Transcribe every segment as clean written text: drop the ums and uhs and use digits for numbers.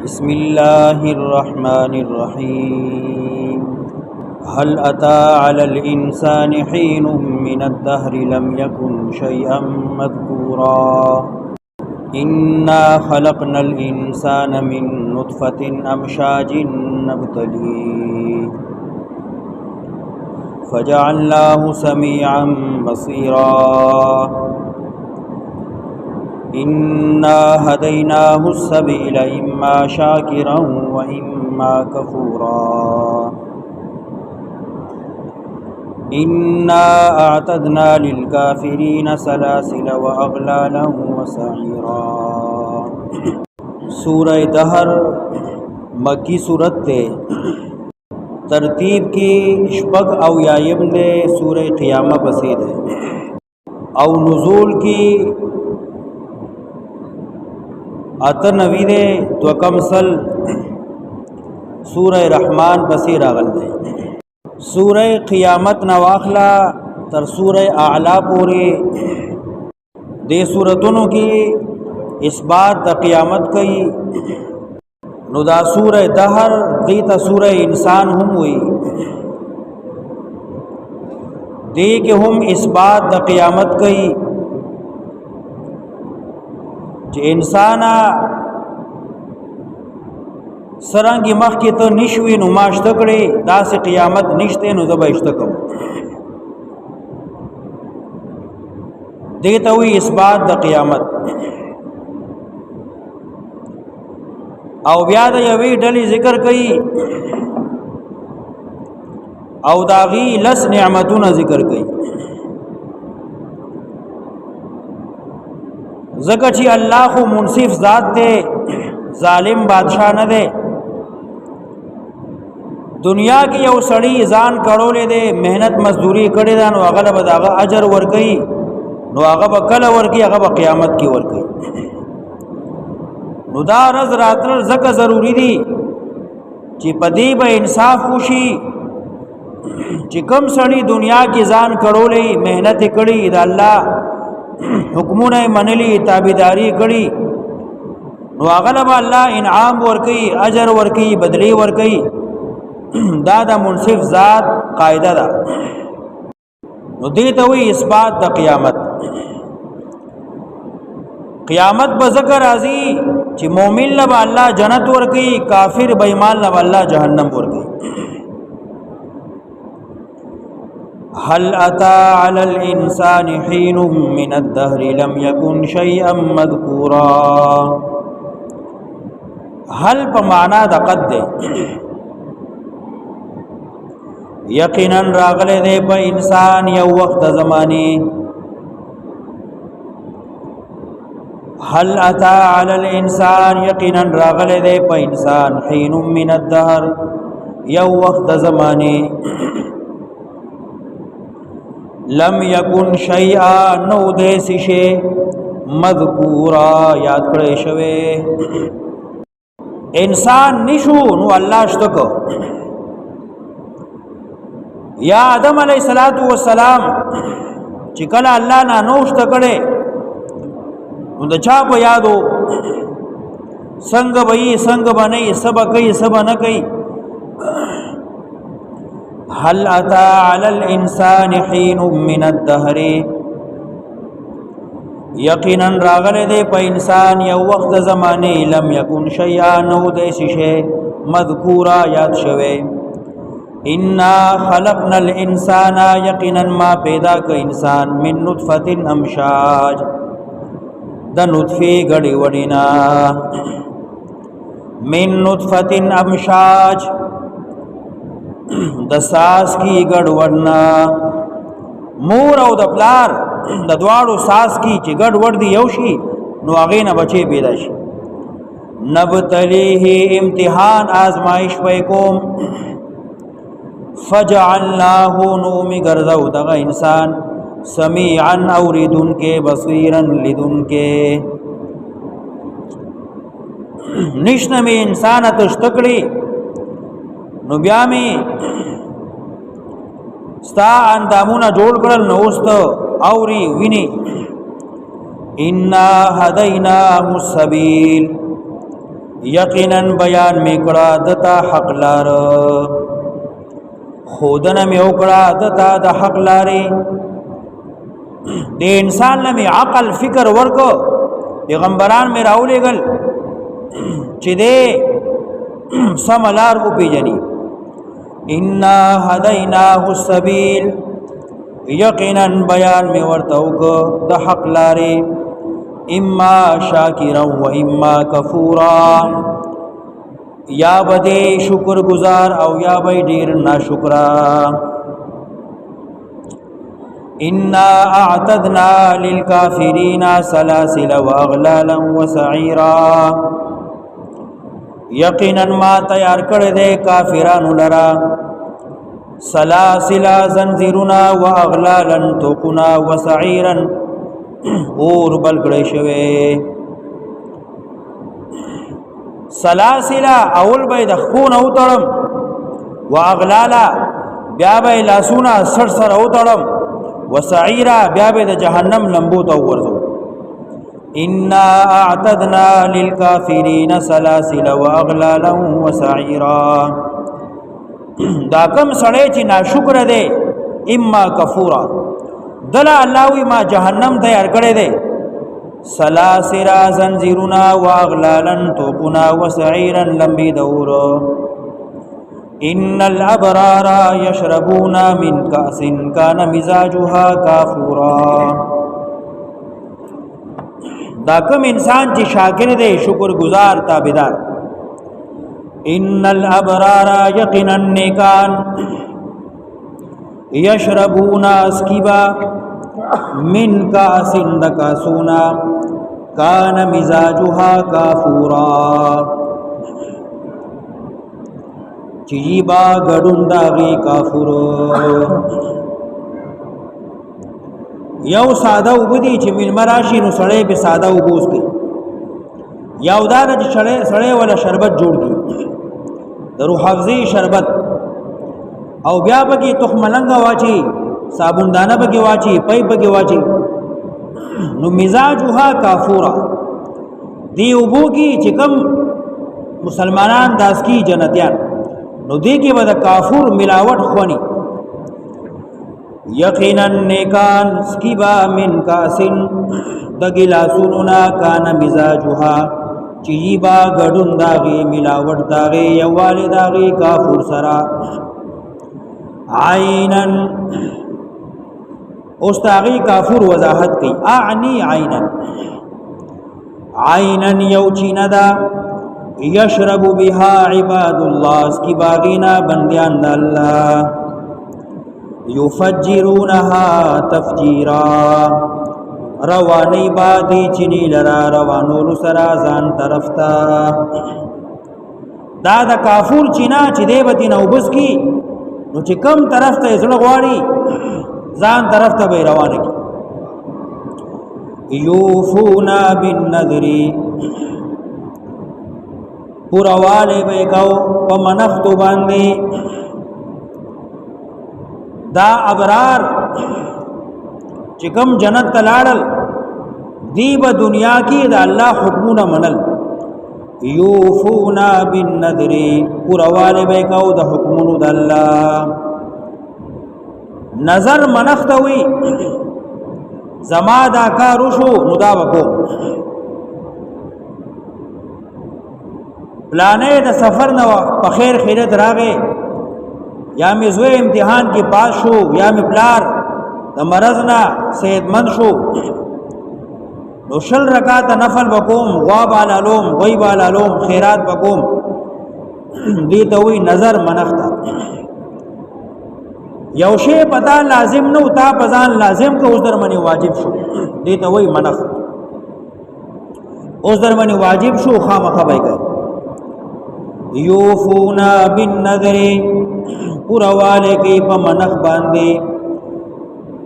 बिस्मिल्लाहिर्रहमानिर्रहीम। हल अता अलल इंसानि हीनुम मिनद्दहरि लम यकुन शैअम मज़कूरा। इन्ना खलक़नल इंसान मिन नुत्फ़तिन अमशाजिन नब्तलीह फ़जअलनाहु समीअन बसीरा। इन्ना हदैनाहु सबीला इम्मा शाकिरन व इम्मा कफूरा। इन्ना अअतदना लिलकाफिरीन सलासिल व अगलालन व सईरा। सूरह दहर मक्की सूरत थे। तरतीब की शपक औ यायम दे सूरह क़ियामा बसीद है और नुज़ूल की अतनवी दे द्वकमसल सूरह रहमान पसी रागल दे। सूरह क़ियामत नवाखला तर सूरह आला पूरे दे सूरतों की इसबात द क़ियामत कई नुदा सूरह दहर दी त सूरह इंसान हम हुई दे के हम इसबात द क़ियामत कई जे इंसाना सरंगी मख की तो निशवी नुमाश तकड़े दास क़ियामत निश्ते नुजब इश्तकम देता हुई इस बात द क़ियामत औव्याद यवी डली जिक्र कई औदागी लस नियामतुन जिक्र कई ज़कची अल्लाह को मुनसिफ ज़ात दे जालिम बादशाह न दे। दुनिया की यौ सड़ी जान कड़ोले दे मेहनत मजदूरी करे दा नो अगल बदागा अजर वर्कई नो अगब कल वर्की अगब क़ियामत की वर्कई नुदा रज रात्र ज़क ज़रूरी दी ची पदी ब इंसाफ खुशी ची कम सड़ी दुनिया की जान कड़ोले मेहनत कड़ी दा अल्लाह हुक्मुन मनली ताबीदारी कड़ी नो अगलब अल्लाह इनाम वर्कई अजर वर्कई बदली वर्कई दादा मुनसिफ ज़ात कायदा दा नो दी तो हुई इस बात द क़ियामत क़ियामत बज़कर राजी ची मोमिन लब अल्लाह जन्नत वर्कई काफिर बेईमान लब अल्लाह जहन्नम वर्कई। हल अता अलल इंसानि हीनुम मिनद्दहरि लम यकुन शैअम मज़कूरा। हल पमाना दक़द दे यकीनन रागले दे प इंसान यौ वक्त ज़मानी। हल अता अलल इंसान यकीनन रागले दे प इंसान हीनुम मिनद्दहर यौ वक्त ज़मानी लम यकुन शैआ नौ दे सिशे मज़कूरा याद करे शवे इंसान निशु नु अल्लाह अश्तको या आदम अलैहिस्सलातु वस्सलाम चिकल अल्लाह ना नोश्त करे उन छाप यादो संग भई संग बनई सब कई सब न कई। हल अता अलल इंसान हीनुम मिनद्दहरि यकीनन रागले दे प इंसान यौ वक्त ज़माने लम यकुन शैआ नौ दे सिशे मज़कूरा याद शवे। इन्ना खलक़नल इंसाना यकीनन मा पैदा क इंसान मिन नुत्फ़तिन अमशाज द नुत्फ़े गड़ी वड़िना मिन नुत्फ़तिन अमशाज द सास की गड़वड़ना मूर और द प्लार द द्वाड़ो सास की ची गड़वड़ दी यौशी नो आगे न बचे पैदाशी नबतलीही इम्तिहान आजमाइश पैकोम फ़जअलनाहु नूमी गर्ज़ौ दगा इंसान समीअन औरिदुन के बसीरन लिदुन के निश्न में इंसान तश्तकड़ी नुब्यामी स्ता अंदामुना जोड़ करल नोस्त औरी विनी इन्ना हदैनाहु सबील یقینا بیان میکړه دتا حق لار خودنه می وکړه دتا د حق لارې د انسان نه عقل فکر ورکو پیغمبران می راولېګل چې دې سملار او پیجنی ان هدیناه السبیل یقینا بیان می ورته وکړه د حق لارې اما شاکرا و اما کفورا یا بده شکر گزار او یا به ډیر ناشکرا انا اعتدنا للكافرين سلاسل واغلالا وسعيرا یقینا ما تیار کړی دی کافرانو لرا سلاسل زنجیرنا واغلالا توقنا وسعيرا اور بلګړې شوی سلاسل اول به د خون او تړم واغلالا بیا به لاسونه سر سر او تړم وسعيرا بیا به د جهنم لمبو ته ورځو ان اعتدنا للكافرين سلاسل واغلالا وسعيرا دا کوم سړی چې ناشکر دی اما کفورا دلا اللهوی ما جهنم تیار کړی دی سلاسل زنجیرنا واغلالا توقنا وسعيرا لمبی دور ان الابرار يشربون من كأس كان مزاجها كافورا دا کوم انسان چې شاکر دی شکر گزار تابعدار ان الابرار یقینا نیکان یشربون اسکیبا من کاس دکاسونا کان مزاجها کافورا چیبا گډون داغي کافورو یو ساده وبدي چې مل مراشي نو سړې به ساده وبوس کی یو دا چې سړې ولا شربت جوړ کی درو حافظي شربت او بیا بګي تخم لنګ واچي صابون دانه بګي واچي پای بګي واچي نو مزاجها کافورا دی وبو کی چې کم مسلمانان داس کی جنتیان نو دی کې به د کافور ملاوت خونی یقینا نیکان سکیبا من کاسن د ګلاسوننا کان مزاجها چیبا غډون داغي ملاوت داغي یوال داغي کافور سرا عینن اوستاغي کافور وضاحت کی اعنی عینن عینن یو چیندا یشرب بها عباد الله اسکی باغینا بندیان د الله یفجرونها تفجیرا روانی بادی چنی لرا روانو سرا ځان طرف تا دا د کافور چینا چې دی به نو بس کی نو چې کم طرف ته زړه غواړي ځان طرف ته به روانه کی یوفونا بالنذر پورواله به کو په منخت باندې دا ابرار چې کوم جنت تلاړل دی په دنیا کې د الله حکمونه منل یوفونا بالنذر پورواله به کو د حکمونو د الله نظر منخت وی زما دا کارو شو نو دا وکړو پلانې د سفر نو په خیر خیرت راغې یا مې زوی امتحان کې پاس شو یا مې پلار د مرض نه صحتمند شو نو شل رکعات نفل وکوم غواب علالوم غیب علالوم خیرات وکوم دې ته وی نظر منختا یو شی پتا لازم نو تا پزان لازم که اوس در منی واجب شو دې ته وی منخ اوس در منی واجب شو خامخا به کوي یوفونا بالنذر پورواله کی په منخ باندې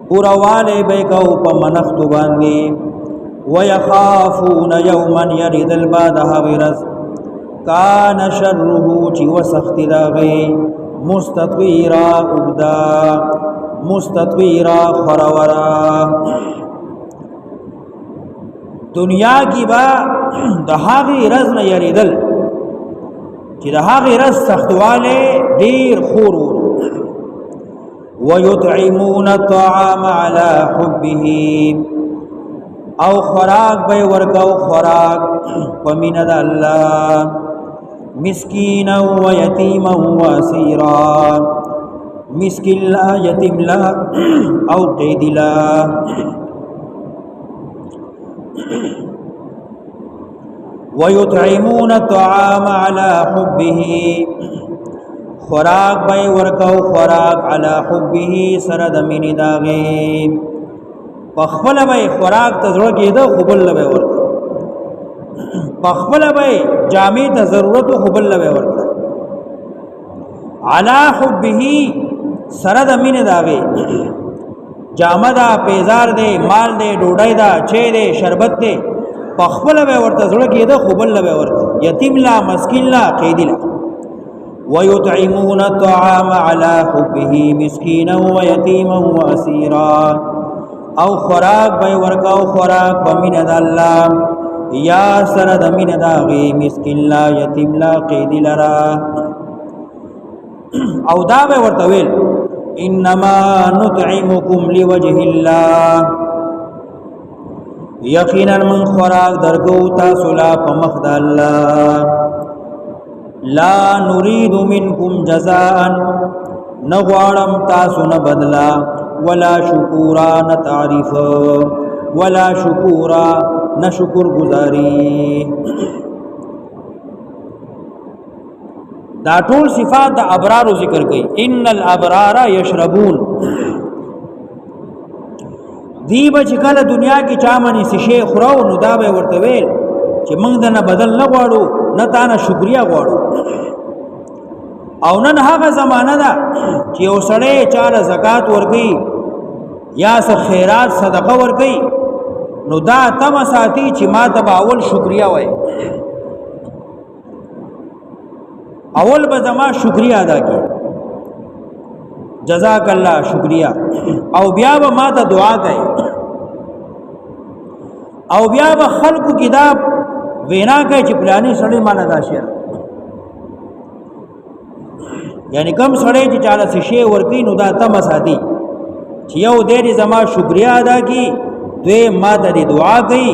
پورواله به کو په منخ تو باندې ويخافون يوما يرد الباد هورز کان شره چی وسخت داغي مستطویرا ابدا مستطویرا خورورا دنیا کی با دهاغی رز نه یریدل چې د هغه رس سختواله ډیر خور ور ويطعمون الطعام على حبه او خوراک به ورکاو خوراک پمینه د الله مسکینا و یتیما و اسیرا مسکین لا یتیم لا او قید لا ويطعمون الطعام على حبه خوراک به ورکاو خوراک علی حبه سره د مینې داغه پخپل به خوراک ته ضرورت کېده خو بل به ورکاو پخپل به جامع ته ضرورت خو بل به ورکاو علی حبه سره د مینې داغه جامه دا پیزار دی مال دی ډوډۍ دا چه دی شربت دی پخپل به ورته ضرورت کېده خو بل به ورکاو یتیم لا مسکین لا قید لا ويطعمون الطعام على حبه مسكينا ويتيما واسيرا او خوراک به ورکاو خوراک بمین د الله یا سره د مین داغي مسکین لا یتیم لا قید لرا او دا به ورته ویل انما نطعمكم لوجه الله یقینا من خوراک درګو تاسو لا په مخ د الله لا نريد منكم جزاء نغوارم تاسو نه بدلا ولا شکورا نه تعریف ولا شکورا نه شکر گزاری دا ټول صفات د ابرار ذکر کړي ان الابرار یشربون دی بچ کله دنیا کې چا منی شیخ خورو نو دا به ورته ویل چې موږ دنه بدل نه غواړو نه تانه شکریا غواړو او نن هغه زمانہ ده چې یو سړی چاله زکات ورکي یا څه خیرات صدقه ورکي نو دا تم ساتي چې ما ته اول شکریا وای اول به زما شکریا ادا کی جزاک الله شکریا او بیا به ما ته دعا کوي او بیا به خلقو کتاب وینا کوي چې پلاني سړی مانه دا شعر یعنی کم سړی چې چاله شی ورکی نو دا تم ساتي چې یو دې زما شکریا ادا کی دوی ما ته دعا کوي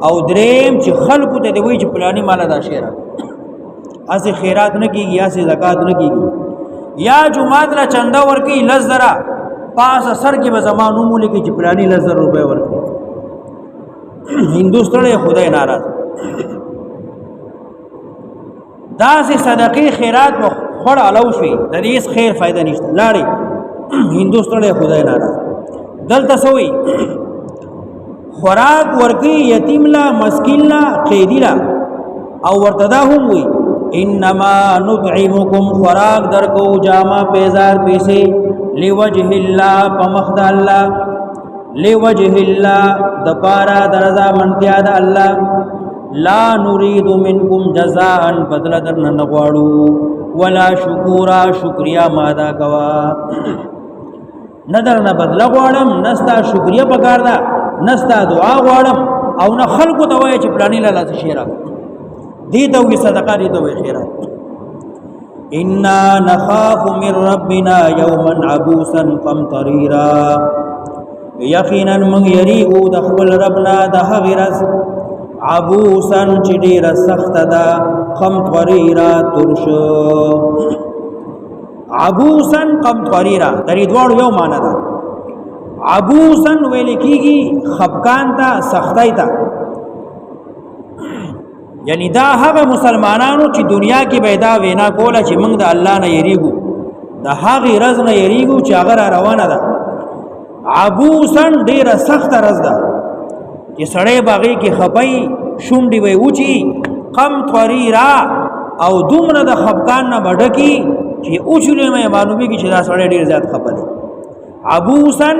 او دریم چې خلقو ته وایي چې پلاني مانه دا شعر اسه خیرات نه کیږي یا سه زکات نه کیږي یا جمعات لا چندا ورکی لزرا پاس سر کې به زمانو مولي کې چې پلاني لزر روپے ورکی هندوستان خدای ناراض دا سه صدقې خیرات مخ خړ علو شي د دې خیر فائدہ نشته لاړې هندوستان خدای ناراض دلته سوې خوراک ورکی یتیم لا مسکین لا قیدی لا او ورتدا هم وي انما نطعمكم خوراک درکو جامع پیزار پیسے لوجه الله پمخد الله لوجه الله دپارا درزا منتیا د الله لا نريد منكم جزاء بدل درن نغواړو ولا شکورا شکریا مادا کوا ندر نه بدل غواړم نستا شکریا پکار دا نستا دعا غواړم او نه خلقو ته وای چې پلاني لاله شیرا دي ته وي صدقه دي ته وي خیرات ان نخاف من ربنا يوما عبوسا قمطريرا یقینا من یریغو د خپل ربنا د هغرس عبوسا چې ډیر سخت ده قمطريرا ترش عبوسا قمطريرا درې دوړ یو معنی ده عبوسا ویل کیږي خفقان ته سختای ته یعنی دا هغه مسلمانانو چې دنیا کې پیدا وینا کوله چې موږ د الله نه یریګو د هغه رز نه یریګو چې هغه روانه ده عبوسن ډیر سخت رز ده چې سړی باغی کې خپای شونډي وي اوچی قم طریرا او دومره د خفقان نه بډکی چې اوچلې مې معلومي کې چې دا سړی ډیر زیات خپل عبوسن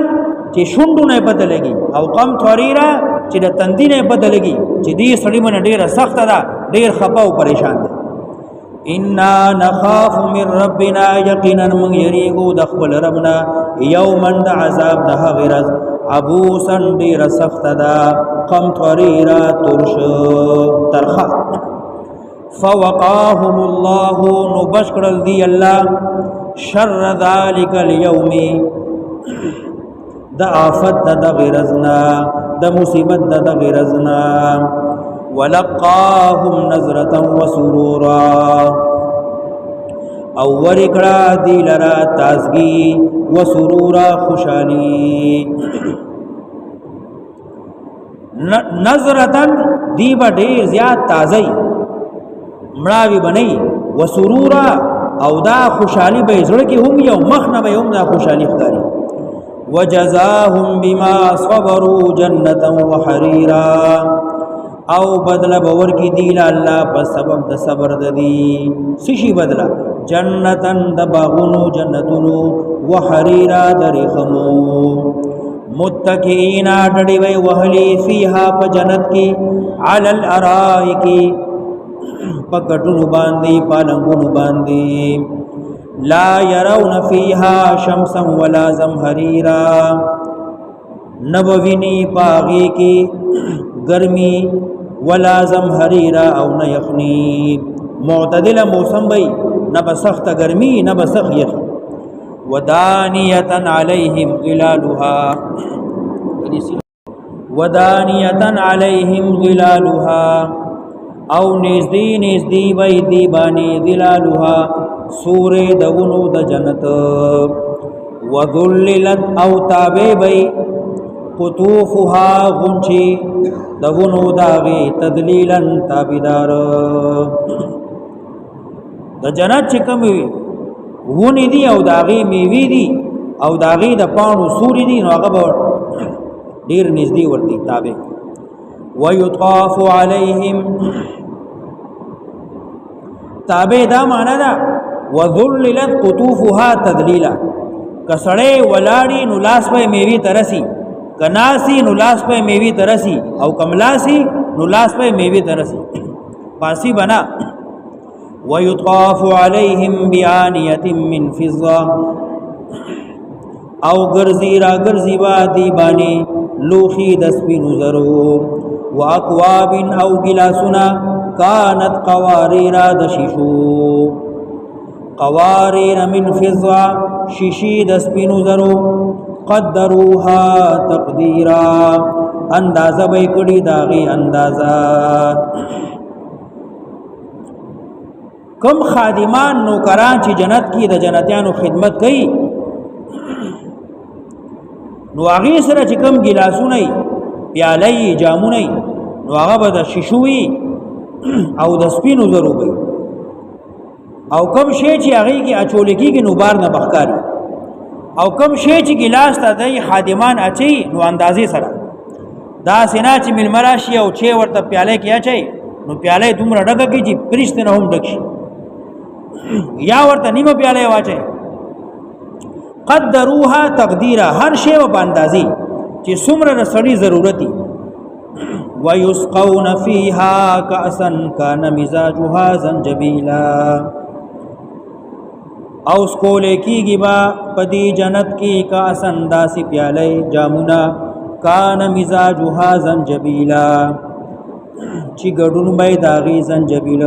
چې شونډو نه پته لګي او قم طریرا چې د تندې نه پته لګي چې دې سړی من ډیر سخت ده ډیر خپه او پریشان ده ان نخاف من ربنا یقینا من یریغو د خپل ربنا یوما د عذاب د غرض عبوسا ډیر سخت ده قم طریرا ترش ترخه فوقاهم الله نبشكر دی الله شر ذلك اليوم دا آفت دا غرزنا دا مصیبت دا غرزنا ولقاهم نظرة وسرورا او ورکڑا دی لرا تازگی وسرورا خوشحالی نظرتن دی با دیر زیاد تازی مړاوی بنئی وسرورا او دا خوشحالی به زړه کې هم یو مخ نه به هم دا خوشحالی ښکاري وجزاهم بما صبروا جنة وحريرا او بدل باور کی دی الله په سبب د صبر د دی سشي بدلا جنتن د باغونو جنتونو وحريرا درخمو متکئین ډډي وی وهلی فیها په جنت کې علی الارائک پکټونو باندې پالنګونو باندې لا يرون فيها شمسا ولا زمهريرا نبوینی پاغي کی گرمی ولا زمهريرا او نه یخنی معتدل موسم بی نه بسخت گرمی نه بسخت یخ ودانیه علیهم ظلالها ودانیه علیهم ظلالها او نزدی نزدی وی دی بانی ظلالها سور دونو د جنت وذللت او تابع وی قطوفها غنچی دونو داغی تدلیلا تابدار د جنت چکم وی ونی دی او داغی میوی دی او داغی د پانو سوری دی نو هغه ډیر نزدی ورتی تابع ويطاف عليهم تابع دا معنا دا وذللت قطوفها تذلیلا کسړې ولاړی نو لاس په میوي ترسي کناسی نو لاس په میوي ترسي او کملاسی نو لاس په میوي ترسي پاسی بنا ويطاف عليهم بآنية من فضة او گرزی را گرزی با دی بانی لوخی دسپینو زرو واقواب او گلاسنا کانت قواریر دشیشو قواریر من فضة شیشی دسپینو زرو قدروها تقدیرا اندازه بی کڑی داغی اندازه کم خادمان نوکران چی جنت کی د جنتیانو خدمت کئی نو هغه سره چې کوم ګلاسونه پیالې جامونه نو هغه به د شیشوي او د سپینو زرو وي او کوم شی چې هغه کې اچول کېږي نو بار نه بخکاری او کوم شی چې ګلاس ته د خادمان اچي نو اندازې سره دا سینا چې ملمراشي او چې ورته پیالې کې اچي نو پیالې دومره ډکه کې چې پرشت نه هم ډک شي یا ورته نیمه پیالې واچي قدروها تقدیرا هر شی په اندازې چې څومره رسړي ضرورتي ويسقون فيها كأسا كان مزاجها زنجبيلا او سکول کیږي با پدی جنت کی کأسا داسې پیالې جامونا کان مزاجها زنجبيلا چې ګډون به داغي زنجبیل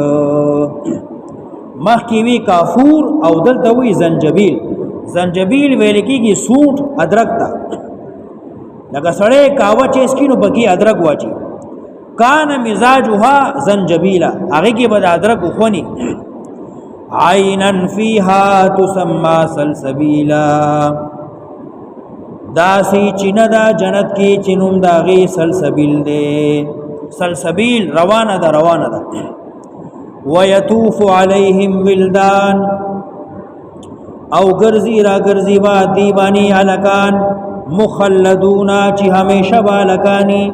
مخکې وی کافور او دلته وی زنجبیل زنجبیل ویل کېږي سوټ ادرک تا لکه سړی کاوه چې سکینو بګي ادرک واچي کان مزاجها زنجبیلا هغه کې به ادرک وخوني عینا فیها تسمى سلسبیلا داسی چینه دا جنت کې چینوم داغي سلسبیل دی سلسبیل روانه ده ويطوف عليهم ولدان او گرزی را گرزی با دیبانی علکان مخلدونا چی ہمیشہ با علکانی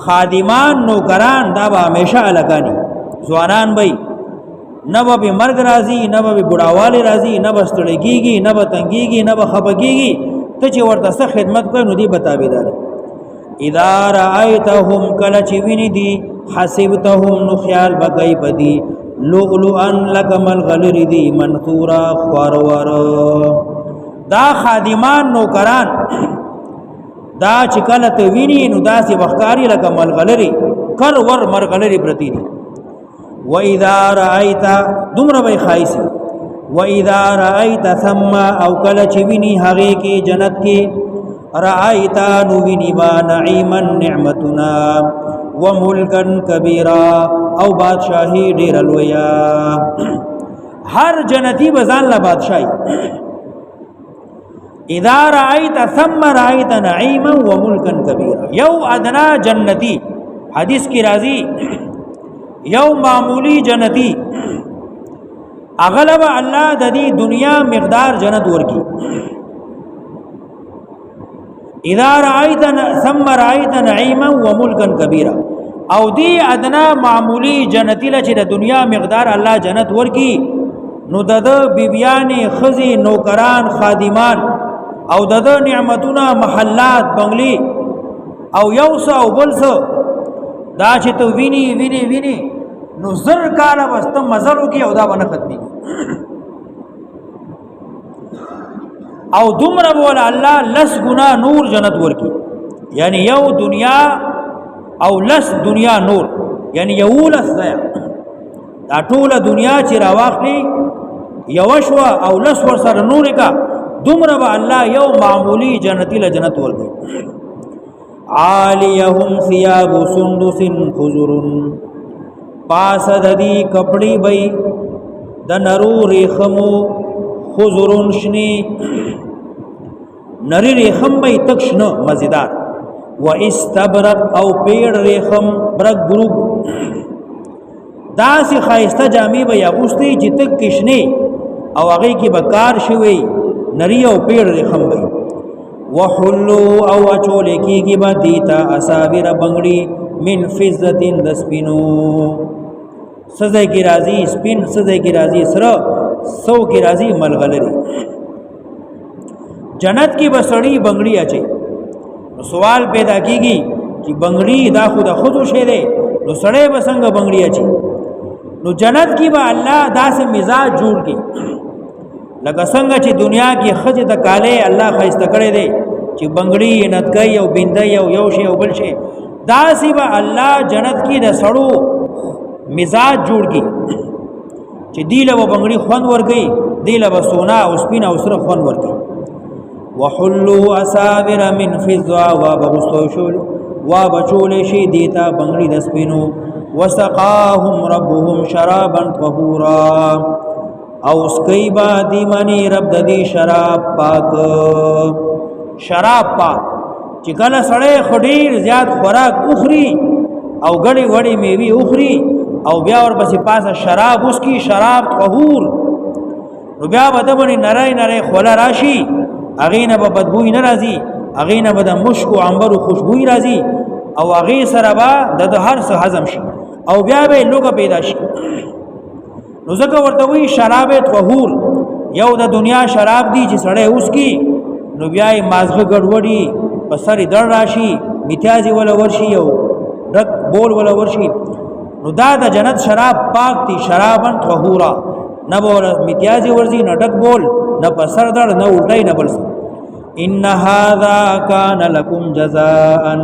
خادمان نوکران دا با ہمیشہ علکانی زوانان بھئی نبا بی مرگ رازی نبا بی بڑاوالی رازی نبا ستڑگیگی نبا تنگیگی نبا خبگیگی تچی ورطا خدمت کوئی ندی بتابی داری اذا رأیتهم کلچوینی دی حسبتهم نخیال بگئی بدی لؤلؤن لکمل غلر دی منثورا خوارور دا خادمان نوکران دا چکلت وینی نو دا سی وخکاری لکمل غلری کر ور مرغلری برتی دی و اذا رأيت دومره به خایسی و اذا رأيت ثم او کله چې ویني هغه کې جنت کې رأيت نو ویني با نعیما نعمتنا وملکا کبیرا او بادشاہی ډیر لویا هر جنتی بزان لا بادشاہی اذا رأيت ثم رأيت نعیما وملکا کبیرا یو ادنا جنتی حدیث کی راضی یو معمولی جنتی اغلب الله د دې دنیا مقدار جنت ورکی اذا رأيت ثم رأيت نعيما وملكا كبيرا او دی ادنا معمولی جنتی له چې د دنیا مقدار الله جنت ورکی نو د بیبیان خزي نوکران خادمان او د نعمتونه محلات بنگلی او یوسا او بلسو دا چې تو ویني ویني ویني نو زر کاله واست مزلو کې او دا باندې ختمي او دومره بول الله لس گنا نور جنت ورکی یعنی یو دنیا او لس دنیا نور یعنی یو لس ځای دا ټول دنیا چې راواخلي یو شوا او لس ور سره نور کا دومره به الله یو معمولی جنتی له جنت ورکی عالیهم ثياب سندس خضر پاس ددی کپڑی بی د نرو ریخمو خضرون شنی نری ریخم بی تکشن مزیدار و استبرق او پیر ریخم برق بروگ داسی خایسته جامی بی اغوستی چی تک کشنی او اغی کی بکار شوی نری او پیر ریخم بی وحلو او اچولے کی با دیتا اصابر بنگڑی من فزتین دسپینو سزای کی راضی سپین سزای کی راضی سره سو کی راضی ملغلری جنت کی بسړی بنگړی اچي نو سوال پیدا کیږي چې بنگړی دا خود شه ده نو سړی بسنګ بنگړی اچي نو جنت کی با الله داسې مزاج جوړ کی لکه څنګه چې دنیا کې خځه د کاله الله خیسته کړي دي چې بنگړی نتکای او بیندای او یو شی او بل شی داسې با الله جنت کی د سړو مزاج جوړ کی چې دیله و بنگړي خوان ورګي دیله و سونا او سپینا او سره خوان ورګي وحلوا اساور من فضه وبغسوشل وبچول شي دیتا بنگړي د سپینو وسقاهم ربهم شرابا طهورا او سکي با دی منی رب د دې شراب پاک شراب پاک چې کله سړی خډیر زیات خوراک اخري او غړي وړي میوي اخري او بیا ور پسې پاسه شراب اوس کی شراب طهور نو بیا به باندې نری نری خوله راشي اغینه به بدبوئی ناراضي اغینه به د مشک او عنبر خوشبوئی راځي او اغه سره به د هر څه هضم شي او بیا به لوګه پیدا شي نو ځکه ورته وی شراب طهور یو د دنیا شراب دی چې سړی اوس کی نو بیا یې مازغه ګډوډي په سری در راشي میتیازي ولا ورشي او ډک بول ولا ورشي نو دا د جنت شراب پاک دي شرابن طهورا نه بول میتیازي ورزي نه ډک بول نه په سر در نه الټای نه بلس ان هذا کان لکم جزاء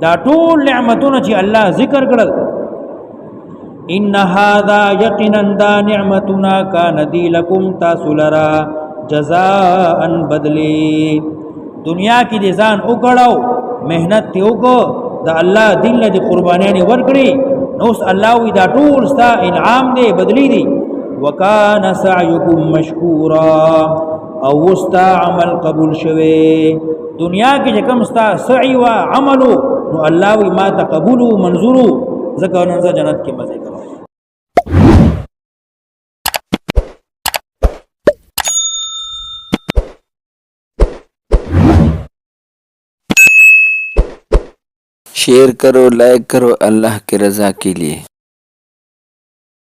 دا ټول نعمتونه چې الله ذکر کړل ان هذا یقینا دا نعمتنا کان دی لکم تاسلرا جزاء بدلی دنیا کې دې ځان وکړاو مهنت ته وکړو د الله دین له قربانیان ورکړي نو الله وی دا ټول ستا انعام دی بدلی دی وکانه سعیکم مشکورا او استا عمل قبول شوه دنیا کې کوم استا سعی و عملو نو الله وی ما تقبلو منظورو زکه نن جنت کې مزه کوي शेयर करो लाइक करो अल्लाह की रज़ा के लिए।